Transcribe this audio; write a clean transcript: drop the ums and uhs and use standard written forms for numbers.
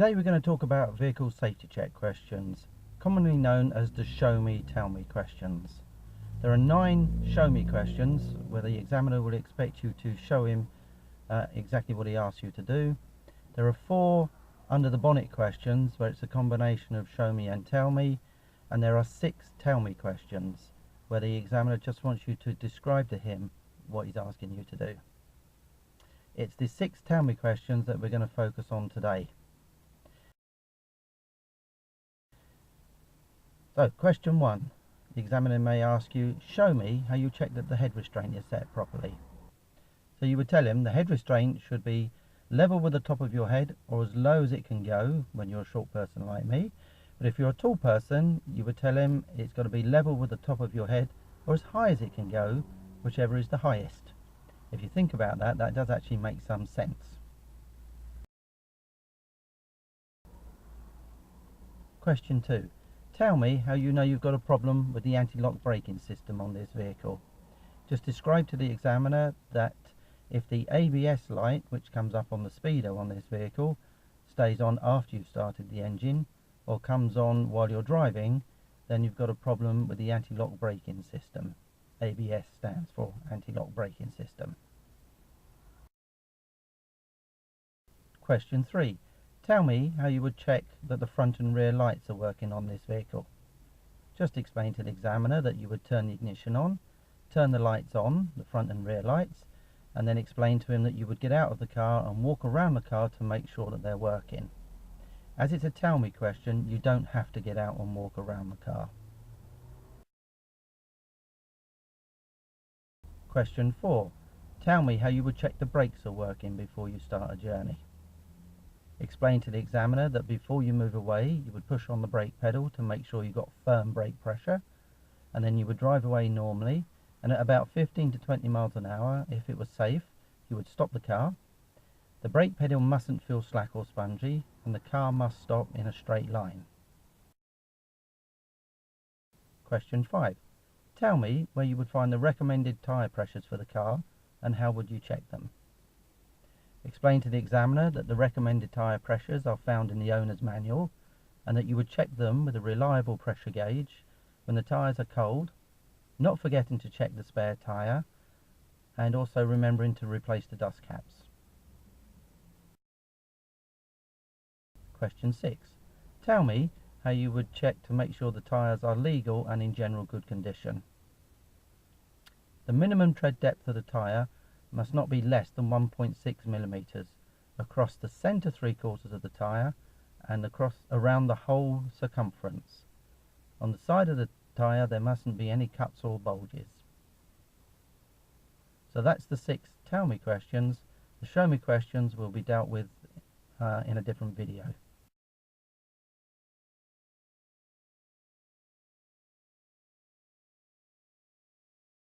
Today we're going to talk about vehicle safety check questions, commonly known as the show me, tell me questions. There are 9 show me questions where the examiner will expect you to show him exactly what he asks you to do. There are 4 under the bonnet questions where it's a combination of show me and tell me, and there are 6 tell me questions where the examiner just wants you to describe to him what he's asking you to do. It's the 6 tell me questions that we're going to focus on today. So, question 1. The examiner may ask you, show me how you check that the head restraint is set properly. So you would tell him the head restraint should be level with the top of your head or as low as it can go when you're a short person like me. But if you're a tall person, you would tell him it's got to be level with the top of your head or as high as it can go, whichever is the highest. If you think about that, that does actually make some sense. Question 2. Tell me how you know you've got a problem with the anti-lock braking system on this vehicle. Just describe to the examiner that if the ABS light, which comes up on the speedo on this vehicle, stays on after you've started the engine or comes on while you're driving, then you've got a problem with the anti-lock braking system. ABS stands for anti-lock braking system. Question 3. Tell me how you would check that the front and rear lights are working on this vehicle. Just explain to the examiner that you would turn the ignition on, turn the lights on, the front and rear lights, and then explain to him that you would get out of the car and walk around the car to make sure that they're working. As it's a tell me question, you don't have to get out and walk around the car. Question 4. Tell me how you would check the brakes are working before you start a journey. Explain to the examiner that before you move away, you would push on the brake pedal to make sure you got firm brake pressure, and then you would drive away normally, and at about 15 to 20 miles an hour, if it was safe, you would stop the car. The brake pedal mustn't feel slack or spongy, and the car must stop in a straight line. Question 5. Tell me where you would find the recommended tyre pressures for the car, and how would you check them. Explain to the examiner that the recommended tyre pressures are found in the owner's manual, and that you would check them with a reliable pressure gauge when the tyres are cold, not forgetting to check the spare tyre, and also remembering to replace the dust caps. Question 6. Tell me how you would check to make sure the tyres are legal and in general good condition. The minimum tread depth of the tyre must not be less than 1.6 millimeters across the center 3/4 of the tyre and around the whole circumference. On the side of the tyre there mustn't be any cuts or bulges. So that's the 6 tell me questions. The show me questions will be dealt with in a different video.